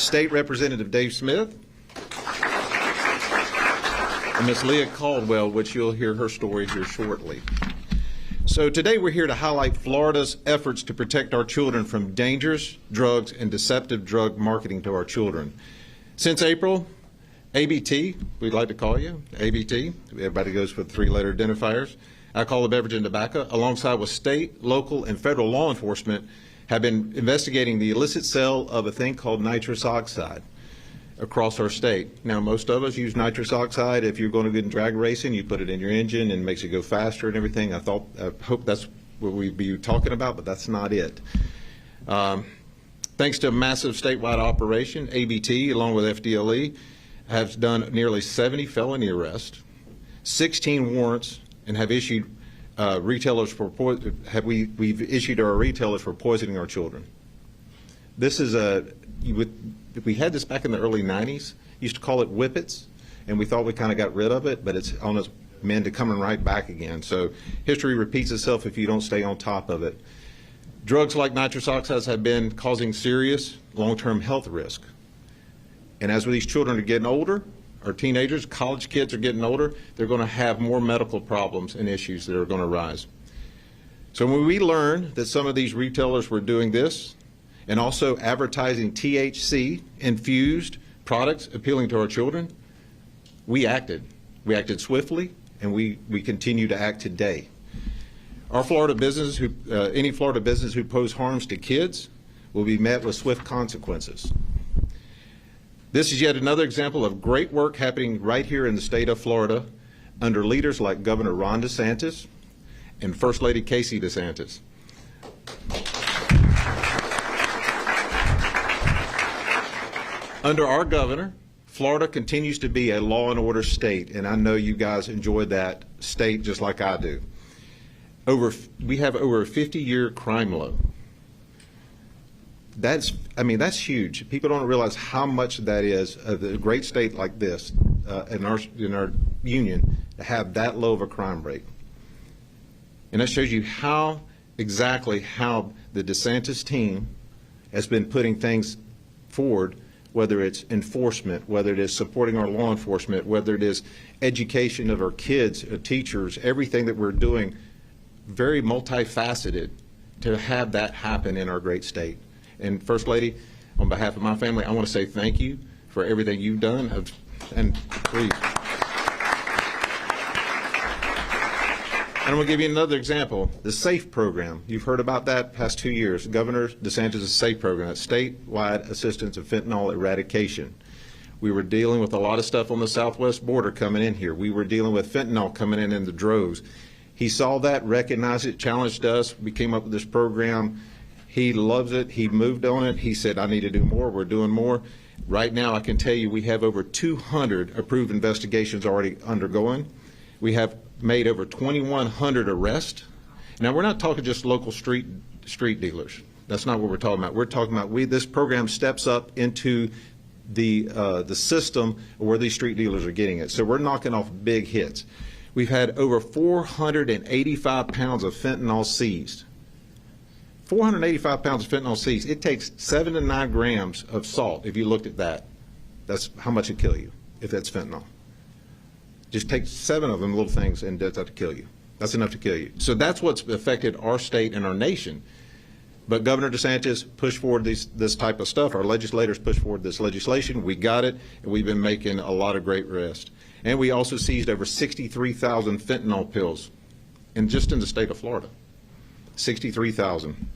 State Representative Dave Smith, and Ms. Leah Caldwell, which you'll hear her story here shortly. So today we're here to highlight Florida's efforts to protect our children from dangerous drugs and deceptive drug marketing to our children. Since April, ABT, we'd like to call you, ABT, everybody goes for the three-letter identifiers, alcohol, beverage, and tobacco, alongside with state, local, and federal law enforcement, have been investigating the illicit sale of a thing called nitrous oxide across our state. Now, most of us use nitrous oxide. If you're going to get in drag racing, you put it in your engine and it makes it go faster and everything. I hope that's what we'd be talking about, but that's not it. Thanks to a massive statewide operation, ABT, along with FDLE, has done nearly 70 felony arrests, 16 warrants, and have issued we've issued our retailers for poisoning our children. This is we had this back in the early 90s. Used to call it whippets, and we thought we kind of got rid of it, but it's on its mend to coming right back again. So history repeats itself if you don't stay on top of it. Drugs like nitrous oxides have been causing serious long-term health risk. And as these children are getting older, our teenagers, college kids are getting older, they're going to have more medical problems and issues that are going to arise. So when we learned that some of these retailers were doing this and also advertising THC-infused products appealing to our children, we acted. We acted swiftly, and we continue to act today. Our Florida business, any Florida business who pose harms to kids will be met with swift consequences. This is yet another example of great work happening right here in the state of Florida under leaders like Governor Ron DeSantis and First Lady Casey DeSantis. Under our governor, Florida continues to be a law and order state, and I know you guys enjoy that state just like I do. We have over a 50-year crime low. That's huge. People don't realize how much that is of a great state like this in our union to have that low of a crime rate. And that shows you exactly how the DeSantis team has been putting things forward, whether it's enforcement, whether it is supporting our law enforcement, whether it is education of our kids, teachers, everything that we're doing, very multifaceted to have that happen in our great state. And First Lady, on behalf of my family, I want to say thank you for everything you've done. And please. And I'm going to give you another example, the SAFE program. You've heard about that past 2 years. Governor DeSantis' SAFE program, that's statewide assistance of fentanyl eradication. We were dealing with a lot of stuff on the southwest border coming in here. We were dealing with fentanyl coming in the droves. He saw that, recognized it, challenged us. We came up with this program. He loves it. He moved on it. He said, I need to do more. We're doing more. Right now, I can tell you we have over 200 approved investigations already undergoing. We have made over 2,100 arrests. Now, we're not talking just local street dealers. That's not what we're talking about. We're talking about this program steps up into the system where these street dealers are getting it. So we're knocking off big hits. We've had over 485 pounds of fentanyl seized. 485 pounds of fentanyl seized. It takes 7 to 9 grams of salt. If you looked at that, that's how much it'd kill you if that's fentanyl. Just take 7 of them little things and that's enough to kill you. That's enough to kill you. So that's what's affected our state and our nation. But Governor DeSantis pushed forward this type of stuff. Our legislators pushed forward this legislation. We got it, and we've been making a lot of great arrests. And we also seized over 63,000 fentanyl pills, just in the state of Florida. 63,000.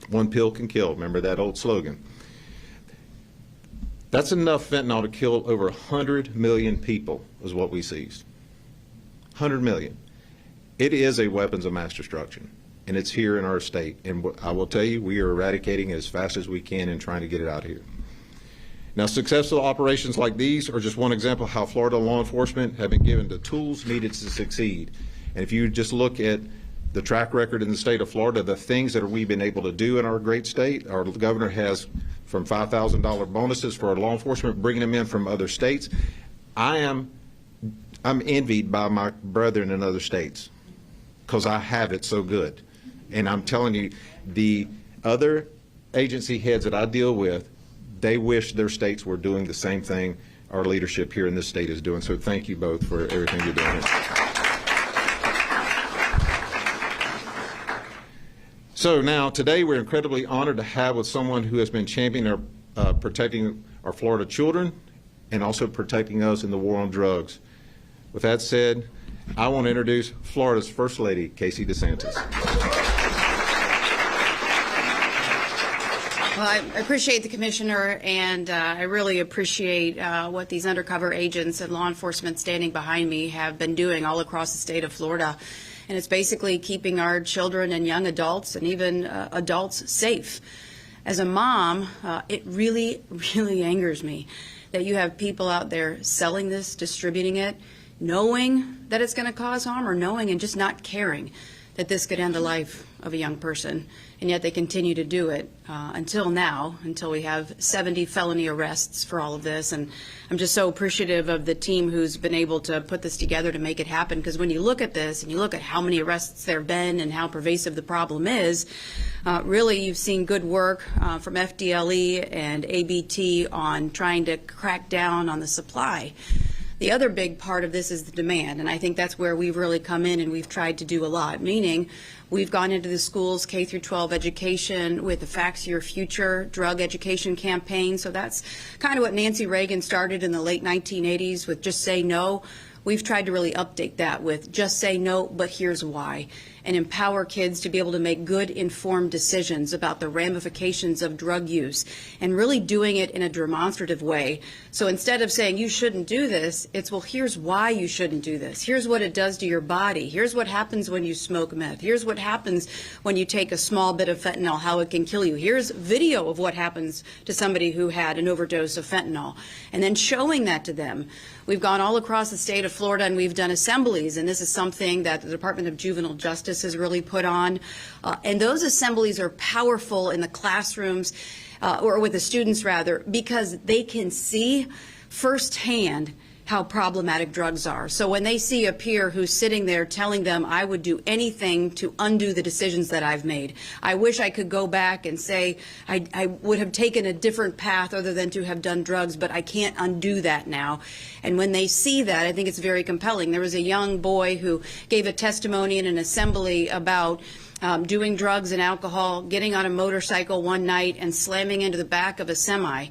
One pill can kill. Remember that old slogan. That's enough fentanyl to kill over 100 million people is what we seized. 100 million. It is a weapons of mass destruction, and it's here in our state. And I will tell you, we are eradicating it as fast as we can and trying to get it out of here. Now, successful operations like these are just one example of how Florida law enforcement have been given the tools needed to succeed. And if you just look at the track record in the state of Florida, the things that we've been able to do in our great state, our governor has from $5,000 bonuses for our law enforcement, bringing them in from other states. I'm envied by my brethren in other states because I have it so good. And I'm telling you, the other agency heads that I deal with, they wish their states were doing the same thing our leadership here in this state is doing. So thank you both for everything you're doing. So now, today, we're incredibly honored to have with someone who has been championing protecting our Florida children and also protecting us in the war on drugs. With that said, I want to introduce Florida's First Lady, Casey DeSantis. Well, I appreciate the Commissioner, and I really appreciate what these undercover agents and law enforcement standing behind me have been doing all across the state of Florida. And it's basically keeping our children and young adults and even adults safe. As a mom, it really, really angers me that you have people out there selling this, distributing it, knowing that it's going to cause harm, or knowing and just not caring that this could end the life of a young person. And yet they continue to do it until now, until we have 70 felony arrests for all of this. And I'm just so appreciative of the team who's been able to put this together to make it happen, because when you look at this and you look at how many arrests there have been and how pervasive the problem is, really you've seen good work from FDLE and ABT on trying to crack down on the supply. The other big part of this is the demand, and I think that's where we've really come in and we've tried to do a lot, meaning we've gone into the schools, K through 12 education, with the Facts Your Future drug education campaign. So that's kind of what Nancy Reagan started in the late 1980s with Just Say No. We've tried to really update that with Just Say No, but here's why, and empower kids to be able to make good, informed decisions about the ramifications of drug use, and really doing it in a demonstrative way. So instead of saying you shouldn't do this, it's, well, here's why you shouldn't do this. Here's what it does to your body. Here's what happens when you smoke meth. Here's what happens when you take a small bit of fentanyl, how it can kill you. Here's video of what happens to somebody who had an overdose of fentanyl, and then showing that to them. We've gone all across the state of Florida and we've done assemblies, and this is something that the Department of Juvenile Justice has really put on. And those assemblies are powerful in the classrooms, or with the students rather, because they can see firsthand how problematic drugs are. So when they see a peer who's sitting there telling them, I would do anything to undo the decisions that I've made. I wish I could go back and say I would have taken a different path other than to have done drugs, but I can't undo that now. And when they see that, I think it's very compelling. There was a young boy who gave a testimony in an assembly about doing drugs and alcohol, getting on a motorcycle one night and slamming into the back of a semi.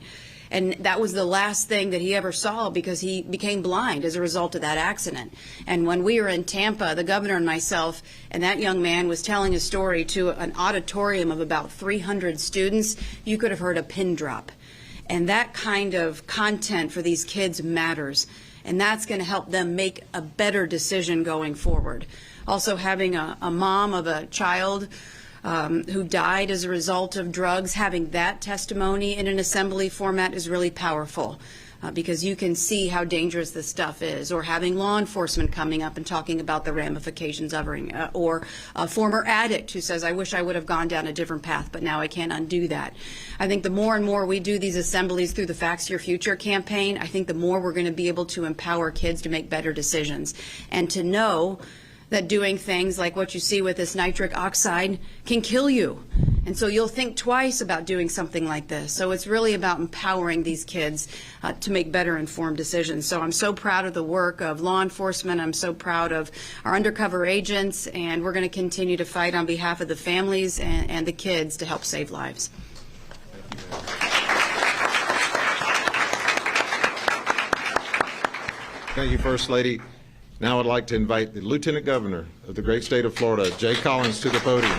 And that was the last thing that he ever saw, because he became blind as a result of that accident. And when we were in Tampa, the governor and myself, and that young man was telling a story to an auditorium of about 300 students, you could have heard a pin drop. And that kind of content for these kids matters. And that's going to help them make a better decision going forward. Also, having a mom of a child who died as a result of drugs, having that testimony in an assembly format is really powerful, because you can see how dangerous this stuff is. Or having law enforcement coming up and talking about the ramifications of it, or a former addict who says, I wish I would have gone down a different path, but now I can't undo that. I think the more and more we do these assemblies through the Facts Your Future campaign, I think the more we're going to be able to empower kids to make better decisions, and to know that doing things like what you see with this nitric oxide can kill you. And so you'll think twice about doing something like this. So it's really about empowering these kids to make better informed decisions. So I'm so proud of the work of law enforcement. I'm so proud of our undercover agents, and we're going to continue to fight on behalf of the families and the kids to help save lives. Thank you, First Lady. Now I'd like to invite the Lieutenant Governor of the great state of Florida, Jay Collins, to the podium.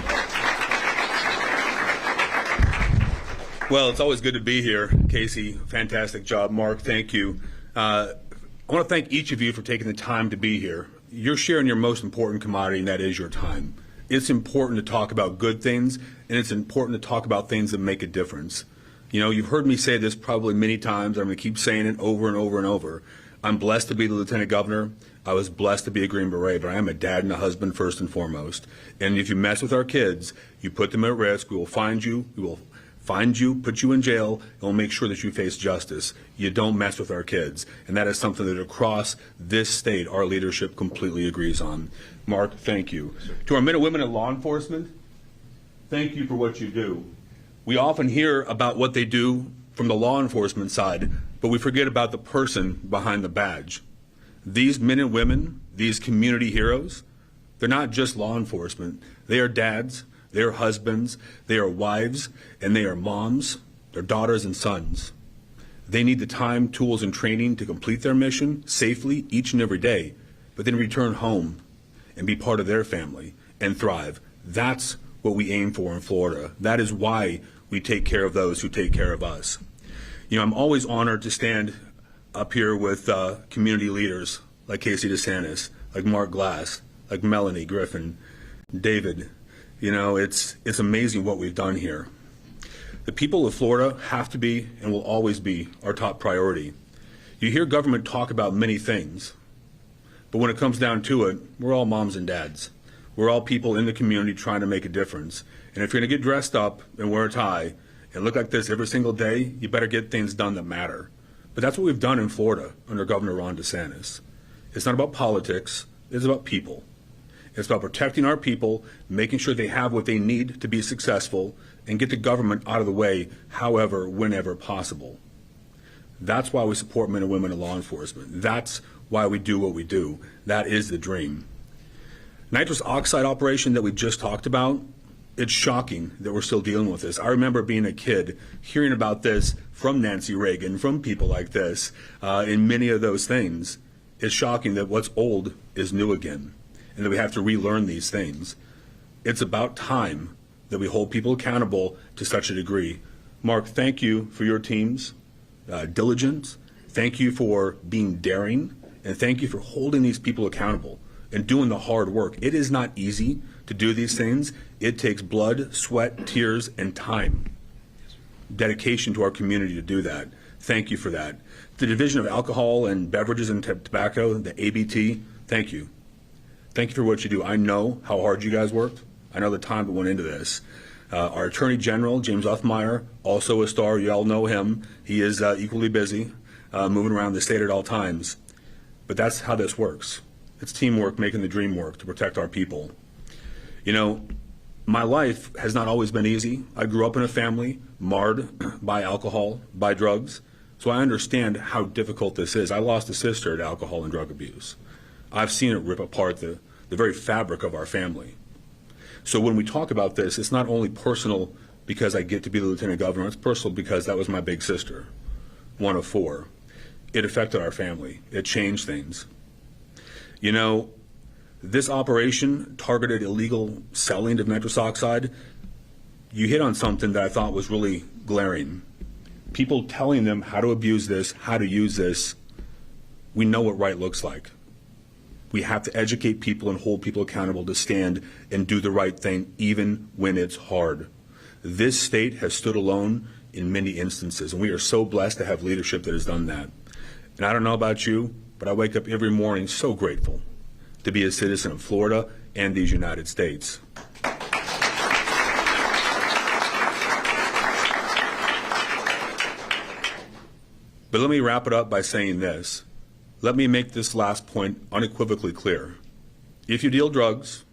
Well, it's always good to be here, Casey. Fantastic job, Mark. Thank you. I want to thank each of you for taking the time to be here. You're sharing your most important commodity, and that is your time. It's important to talk about good things, and it's important to talk about things that make a difference. You know, you've heard me say this probably many times. I'm going to keep saying it over and over and over. I'm blessed to be the Lieutenant Governor. I was blessed to be a Green Beret, but I am a dad and a husband first and foremost. And if you mess with our kids, you put them at risk. We will find you. We will find you, put you in jail, and we'll make sure that you face justice. You don't mess with our kids. And that is something that across this state, our leadership completely agrees on. Mark, thank you. To our men and women in law enforcement, thank you for what you do. We often hear about what they do from the law enforcement side, but we forget about the person behind the badge. These men and women, these community heroes, they're not just law enforcement. They are dads, they are husbands, they are wives, and they are moms, their daughters and sons. They need the time, tools, and training to complete their mission safely each and every day, but then return home and be part of their family and thrive. That's what we aim for in Florida. That is why we take care of those who take care of us. You know, I'm always honored to stand up here with community leaders like Casey DeSantis, like Mark Glass, like Melanie Griffin, David. You know, it's amazing what we've done here. The people of Florida have to be and will always be our top priority. You hear government talk about many things, but when it comes down to it, we're all moms and dads. We're all people in the community trying to make a difference. And if you're going to get dressed up and wear a tie and look like this every single day, you better get things done that matter. But that's what we've done in Florida under Governor Ron DeSantis. It's not about politics, it's about people. It's about protecting our people, making sure they have what they need to be successful, and get the government out of the way however, whenever possible. That's why we support men and women in law enforcement. That's why we do what we do. That is the dream. Nitrous oxide operation that we just talked about, it's shocking that we're still dealing with this. I remember being a kid, hearing about this from Nancy Reagan, from people like this, in many of those things. It's shocking that what's old is new again, and that we have to relearn these things. It's about time that we hold people accountable to such a degree. Mark, thank you for your team's diligence. Thank you for being daring, and thank you for holding these people accountable and doing the hard work. It is not easy to do these things. It takes blood, sweat, tears, and time. Dedication to our community to do that. Thank you for that. The Division of Alcohol and Beverages and Tobacco, the ABT, thank you. Thank you for what you do. I know how hard you guys worked. I know the time that went into this. Our Attorney General, James Uthmeyer, also a star. You all know him. He is equally busy, moving around the state at all times. But that's how this works. It's teamwork making the dream work to protect our people. You know, my life has not always been easy. I grew up in a family marred by alcohol, by drugs, so I understand how difficult this is. I lost a sister to alcohol and drug abuse. I've seen it rip apart the very fabric of our family. So when we talk about this, it's not only personal because I get to be the lieutenant governor, it's personal because that was my big sister, one of four. It affected our family. It changed things. You know, this operation targeted illegal selling of nitrous oxide. You hit on something that I thought was really glaring. People telling them how to abuse this, how to use this. We know what right looks like. We have to educate people and hold people accountable to stand and do the right thing, even when it's hard. This state has stood alone in many instances, and we are so blessed to have leadership that has done that. And I don't know about you, but I wake up every morning so grateful to be a citizen of Florida and these United States. But let me wrap it up by saying this. Let me make this last point unequivocally clear. If you deal drugs,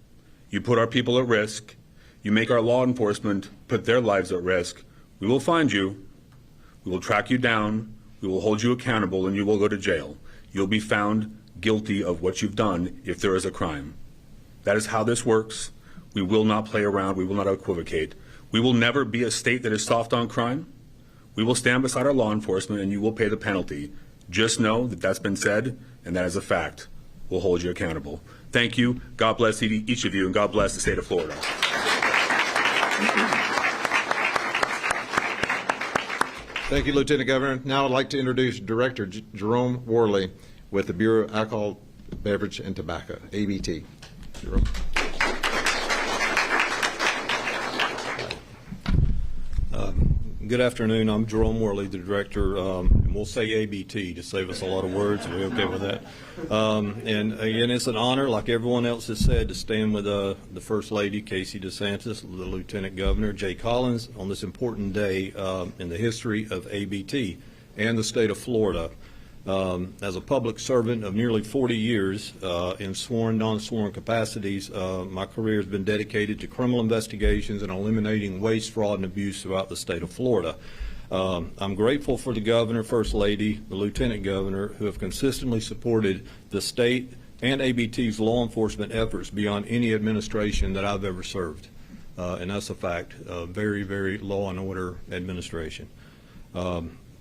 you put our people at risk, you make our law enforcement put their lives at risk, we will find you, we will track you down, we will hold you accountable, and you will go to jail. You'll be found guilty of what you've done if there is a crime. That is how this works. We will not play around. We will not equivocate. We will never be a state that is soft on crime. We will stand beside our law enforcement, and you will pay the penalty. Just know that that's been said, and that is a fact. We'll hold you accountable. Thank you. God bless each of you, and God bless the state of Florida. Thank you, Lieutenant Governor. Now I'd like to introduce Director Jerome Worley with the Bureau of Alcohol, Beverage, and Tobacco, ABT. Jerome. Good afternoon. I'm Jerome Worley, the Director, and we'll say ABT to save us a lot of words. Are we okay with that? And again, it's an honor, like everyone else has said, to stand with the First Lady Casey DeSantis, the Lieutenant Governor Jay Collins, on this important day in the history of ABT and the state of Florida. As a public servant of nearly 40 years in sworn, non-sworn capacities, my career has been dedicated to criminal investigations and eliminating waste, fraud, and abuse throughout the state of Florida. I'm grateful for the governor, First Lady, the lieutenant governor, who have consistently supported the state and ABT's law enforcement efforts beyond any administration that I've ever served. And that's a fact. Very, very law and order administration.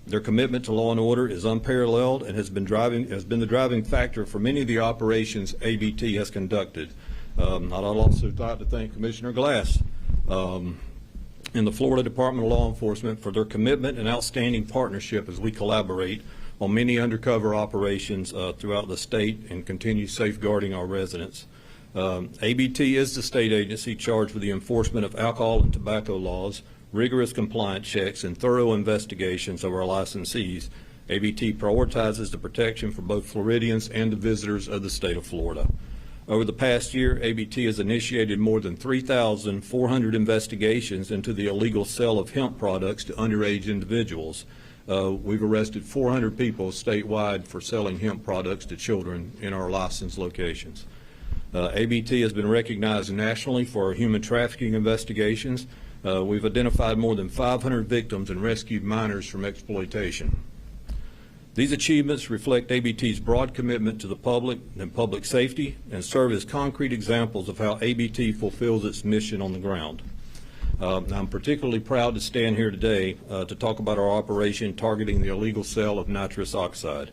Their commitment to law and order is unparalleled and has been the driving factor for many of the operations ABT has conducted. I'd also like to thank Commissioner Glass and the Florida Department of Law Enforcement for their commitment and outstanding partnership as we collaborate on many undercover operations throughout the state and continue safeguarding our residents. ABT is the state agency charged with the enforcement of alcohol and tobacco laws, rigorous compliance checks, and thorough investigations of our licensees. ABT prioritizes the protection for both Floridians and the visitors of the state of Florida. Over the past year, ABT has initiated more than 3,400 investigations into the illegal sale of hemp products to underage individuals. We've arrested 400 people statewide for selling hemp products to children in our licensed locations. ABT has been recognized nationally for our human trafficking investigations. We've identified more than 500 victims and rescued minors from exploitation. These achievements reflect ABT's broad commitment to the public and public safety and serve as concrete examples of how ABT fulfills its mission on the ground. I'm particularly proud to stand here today to talk about our operation targeting the illegal sale of nitrous oxide.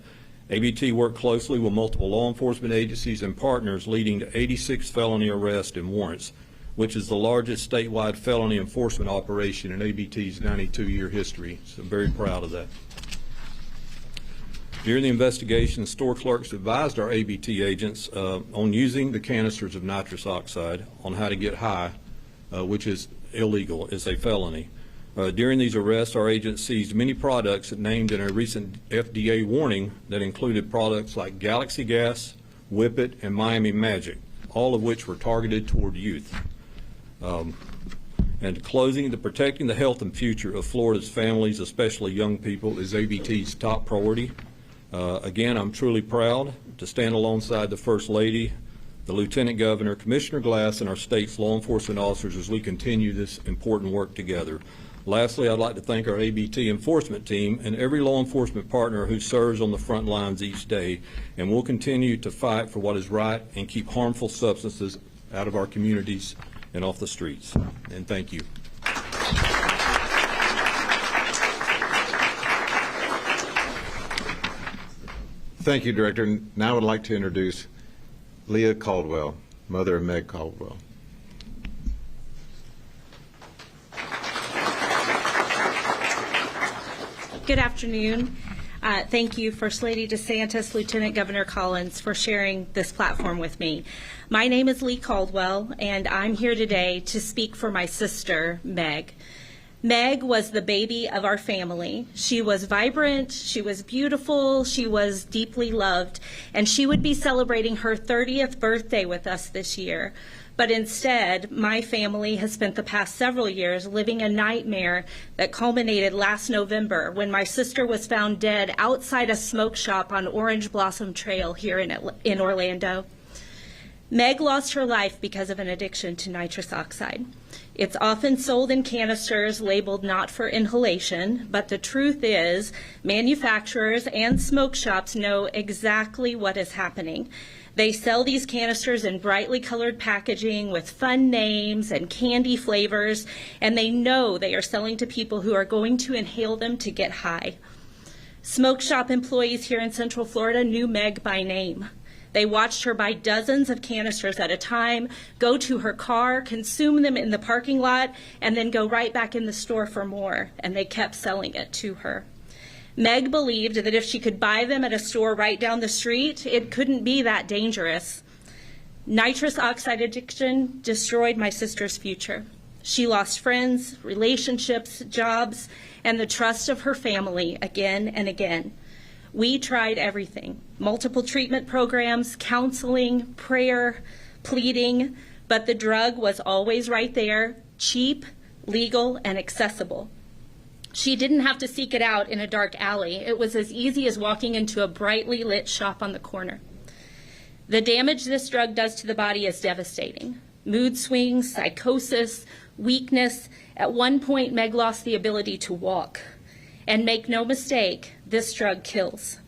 ABT worked closely with multiple law enforcement agencies and partners, leading to 86 felony arrests and warrants, which is the largest statewide felony enforcement operation in ABT's 92-year history. So I'm very proud of that. During the investigation, store clerks advised our ABT agents on using the canisters of nitrous oxide on how to get high, which is illegal, is a felony. During these arrests, our agents seized many products named in a recent FDA warning that included products like Galaxy Gas, Whip It, and Miami Magic, all of which were targeted toward youth. And closing, protecting the health and future of Florida's families, especially young people, is ABT's top priority. Again, I'm truly proud to stand alongside the First Lady, the Lieutenant Governor, Commissioner Glass, and our state's law enforcement officers as we continue this important work together. Lastly, I'd like to thank our ABT enforcement team and every law enforcement partner who serves on the front lines each day, and we'll continue to fight for what is right and keep harmful substances out of our communities and off the streets. And thank you. Thank you, Director. Now I would like to introduce Leah Caldwell, mother of Meg Caldwell. Good afternoon. Thank you, First Lady DeSantis, Lieutenant Governor Collins, for sharing this platform with me. My name is Lee Caldwell, and I'm here today to speak for my sister, Meg. Meg was the baby of our family. She was vibrant, she was beautiful, she was deeply loved, and she would be celebrating her 30th birthday with us this year. But instead, my family has spent the past several years living a nightmare that culminated last November when my sister was found dead outside a smoke shop on Orange Blossom Trail here in Orlando. Meg lost her life because of an addiction to nitrous oxide. It's often sold in canisters labeled not for inhalation, but the truth is manufacturers and smoke shops know exactly what is happening. They sell these canisters in brightly colored packaging with fun names and candy flavors, and they know they are selling to people who are going to inhale them to get high. Smoke shop employees here in Central Florida knew Meg by name. They watched her buy dozens of canisters at a time, go to her car, consume them in the parking lot, and then go right back in the store for more, and they kept selling it to her. Meg believed that if she could buy them at a store right down the street, it couldn't be that dangerous. Nitrous oxide addiction destroyed my sister's future. She lost friends, relationships, jobs, and the trust of her family again and again. We tried everything, multiple treatment programs, counseling, prayer, pleading, but the drug was always right there, cheap, legal, and accessible. She didn't have to seek it out in a dark alley. It was as easy as walking into a brightly lit shop on the corner. The damage this drug does to the body is devastating. Mood swings, psychosis, weakness. At one point, Meg lost the ability to walk. And make no mistake, this drug kills.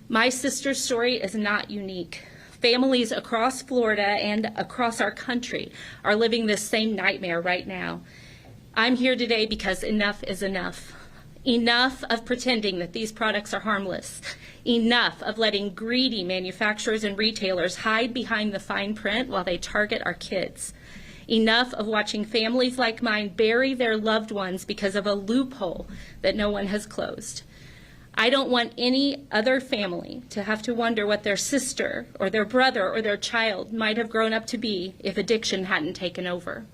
My sister's story is not unique. Families across Florida and across our country are living this same nightmare right now. I'm here today because enough is enough. Enough of pretending that these products are harmless. Enough of letting greedy manufacturers and retailers hide behind the fine print while they target our kids. Enough of watching families like mine bury their loved ones because of a loophole that no one has closed. I don't want any other family to have to wonder what their sister or their brother or their child might have grown up to be if addiction hadn't taken over.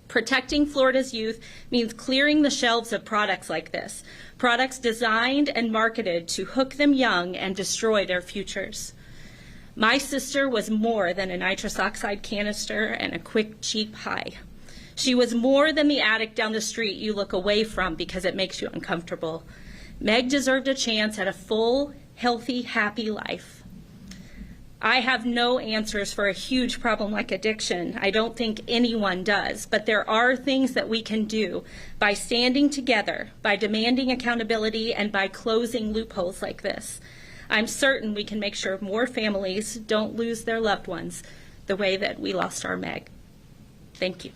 Protecting Florida's youth means clearing the shelves of products like this, products designed and marketed to hook them young and destroy their futures. My sister was more than a nitrous oxide canister and a quick, cheap high. She was more than the addict down the street you look away from because it makes you uncomfortable. Meg deserved a chance at a full, healthy, happy life. I have no answers for a huge problem like addiction. I don't think anyone does, but there are things that we can do by standing together, by demanding accountability, and by closing loopholes like this. I'm certain we can make sure more families don't lose their loved ones the way that we lost our Meg. Thank you.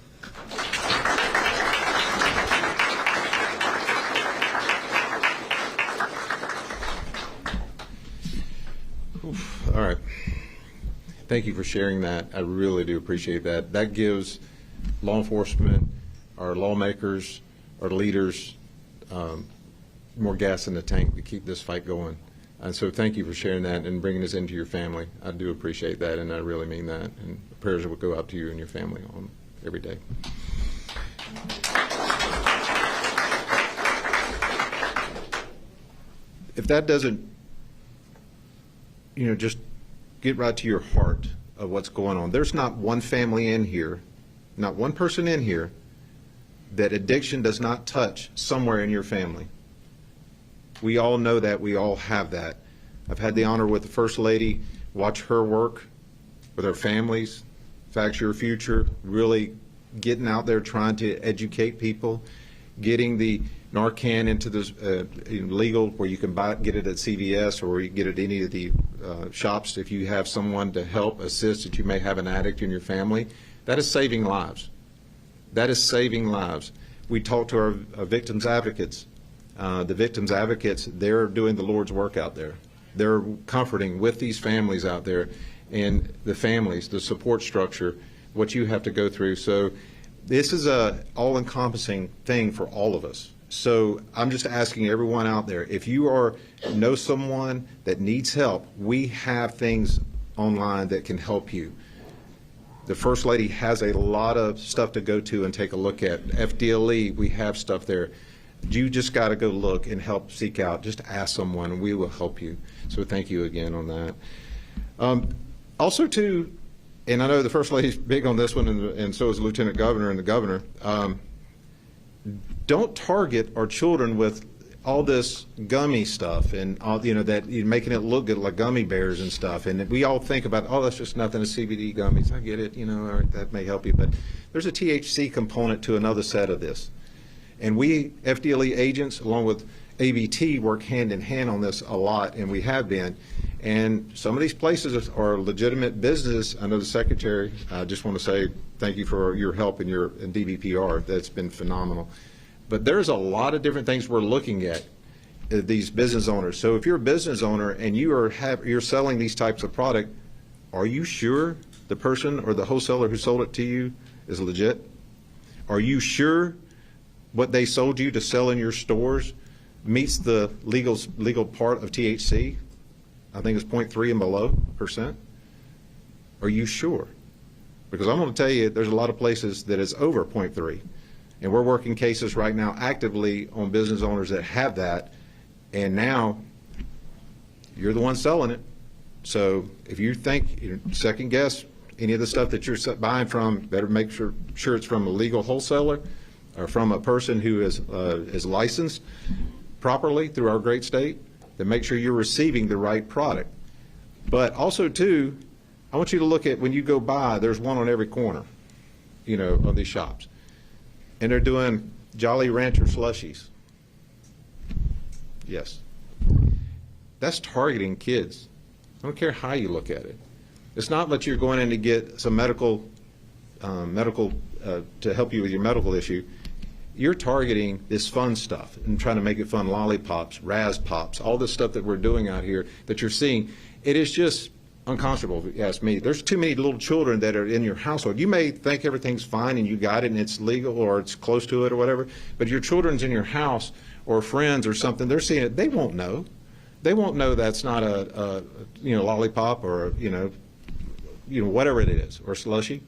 All right. Thank you for sharing that. I really do appreciate that. That gives law enforcement, our lawmakers, our leaders more gas in the tank to keep this fight going. And so thank you for sharing that and bringing this into your family. I do appreciate that, and I really mean that. And prayers will go out to you and your family on every day. If that doesn't, just get right to your heart of what's going on. There's not one family in here, not one person in here, that addiction does not touch somewhere in your family. We all know that. We all have that. I've had the honor with the First Lady, watch her work with her families, Facts Your Future, really getting out there trying to educate people, getting the Narcan into the legal where you can get it at CVS or you can get it at any of the shops if you have someone to help assist that you may have an addict in your family. That is saving lives. That is saving lives. We talk to our victims advocates. The victims advocates, they're doing the Lord's work out there. They're comforting with these families out there, and the families, the support structure, what you have to go through. So this is a all-encompassing thing for all of us. So I'm just asking everyone out there, if you know someone that needs help, we have things online that can help you. The First Lady has a lot of stuff to go to and take a look at. FDLE, we have stuff there. You just got to go look and help seek out. Just ask someone, and we will help you. So thank you again on that. Also, too, and I know the First Lady's big on this one, and so is the Lieutenant Governor and the Governor. Don't target our children with all this gummy stuff and all, that you're making it look good like gummy bears and stuff. And we all think about, oh, that's just nothing, a CBD gummies. I get it, or that may help you, but there's a THC component to another set of this. And we, FDLE agents, along with ABT, work hand in hand on this a lot, and we have been. And some of these places are legitimate business. I know the Secretary, I just want to say thank you for your help in DBPR. That's been phenomenal. But there's a lot of different things we're looking at, these business owners. So if you're a business owner and you're selling these types of product, are you sure the person or the wholesaler who sold it to you is legit? Are you sure what they sold you to sell in your stores meets the legal part of THC? I think it's 0.3 and below %. Are you sure? Because I'm going to tell you, there's a lot of places that is over 0.3. And we're working cases right now actively on business owners that have that, and now you're the one selling it. So if you think, second guess any of the stuff that you're buying from, better make sure it's from a legal wholesaler or from a person who is licensed properly through our great state, then make sure you're receiving the right product. But also, too, I want you to look at when you go by, there's one on every corner, of these shops. And they're doing Jolly Rancher slushies. Yes. That's targeting kids. I don't care how you look at it. It's not that you're going in to get some medical to help you with your medical issue. You're targeting this fun stuff and trying to make it fun, lollipops, Raz Pops, all this stuff that we're doing out here that you're seeing. It is just unconscionable, if you ask me. There's too many little children that are in your household. You may think everything's fine and you got it and it's legal or it's close to it or whatever, but your children's in your house or friends or something, they're seeing it. They won't know. They won't know that's not a lollipop or whatever it is, or slushy.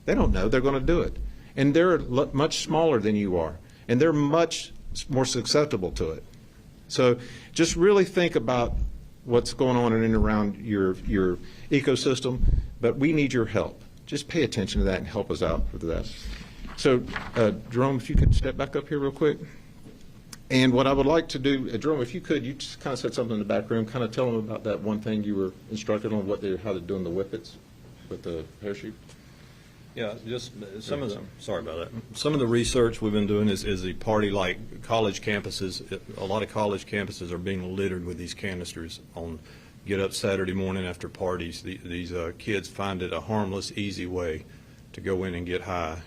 They don't know. They're going to do it. And they're much smaller than you are, and they're much more susceptible to it. So just really think about what's going on in and around your ecosystem, but we need your help. Just pay attention to that and help us out with that. So, Jerome, if you could step back up here real quick. And what I would like to do, Jerome, if you could, you just kind of said something in the back room, kind of tell them about that one thing you were instructed on, how they're doing the whippets with the parachute. Yeah, just some of them. Sorry about that. Some of the research we've been doing is the party, like college campuses. A lot of college campuses are being littered with these canisters on get up Saturday morning after parties. These kids find it a harmless, easy way to go in and get high.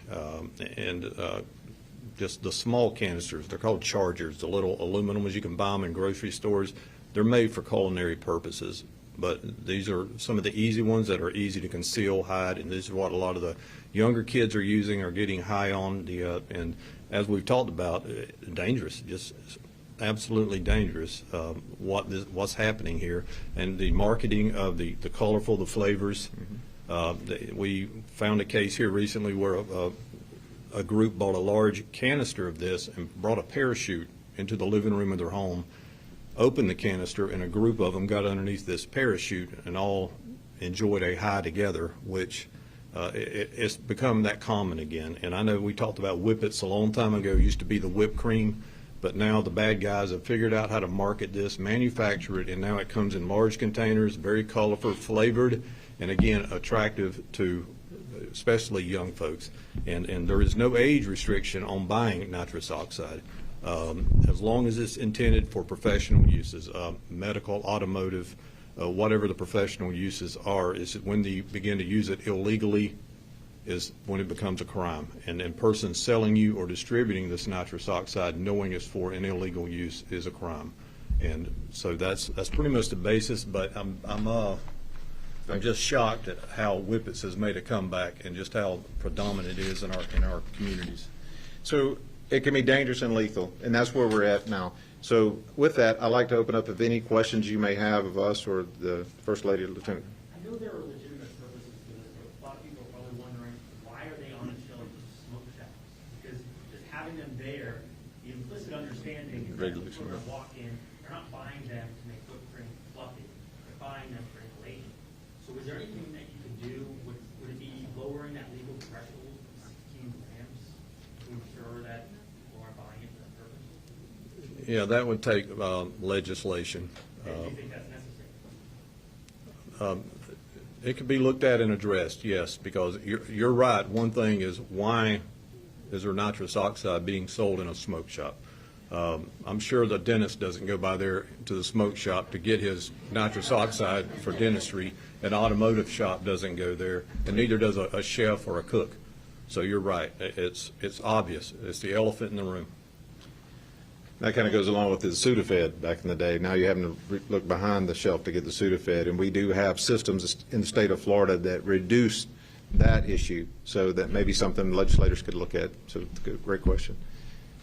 Just the small canisters, they're called chargers, the little aluminum ones, you can buy them in grocery stores. They're made for culinary purposes, but these are some of the easy ones that are easy to conceal, hide, and this is what a lot of the younger kids are using or getting high on. And as we've talked about, dangerous, just absolutely dangerous, what's happening here. And the marketing of the colorful, the flavors. We found a case here recently where a group bought a large canister of this and brought a parachute into the living room of their home, opened the canister, and a group of them got underneath this parachute and all enjoyed a high together, which it's become that common again. And I know we talked about whippets a long time ago. It used to be the whipped cream, but now the bad guys have figured out how to market this, manufacture it, and now it comes in large containers, very colorful, flavored, and again, attractive to especially young folks. And there is no age restriction on buying nitrous oxide. As long as it's intended for professional uses, medical, automotive, whatever the professional uses are, is when they begin to use it illegally is when it becomes a crime. And persons selling you or distributing this nitrous oxide knowing it's for an illegal use is a crime. And so that's pretty much the basis, but I'm just shocked at how whippets has made a comeback and just how predominant it is in our communities. So it can be dangerous and lethal, and that's where we're at now. So with that, I'd like to open up if any questions you may have of us or the First Lady or Lieutenant. I know there are legitimate purposes for this, but a lot of people are probably wondering, why are they on a shelf with smoke shops? Because just having them there, the implicit understanding is that people are walk in, they're not buying them to make whipped cream fluffy, they're buying them for inhalation. So is there anything that you can do? Would it be lowering that legal threshold from 16 grams to ensure that people aren't buying it for that purpose? Yeah, that would take legislation. Do you think that's necessary? It could be looked at and addressed, yes, because you're right. One thing is, why is there nitrous oxide being sold in a smoke shop? I'm sure the dentist doesn't go by there to the smoke shop to get his nitrous oxide for dentistry. An automotive shop doesn't go there, and neither does a chef or a cook. So you're right. It's obvious. It's the elephant in the room. That kind of goes along with the Sudafed back in the day. Now you're having to look behind the shelf to get the Sudafed, and we do have systems in the state of Florida that reduce that issue, so that may be something legislators could look at. So great question.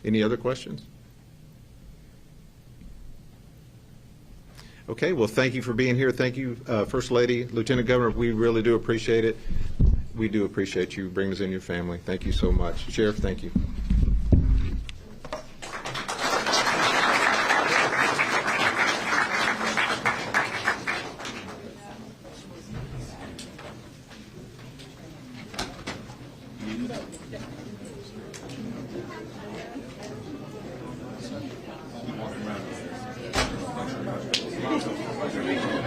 Any other questions? Okay, well, thank you for being here. Thank you, First Lady, Lieutenant Governor. We really do appreciate it. We do appreciate you bringing us in your family. Thank you so much. Sheriff, thank you. Thank you.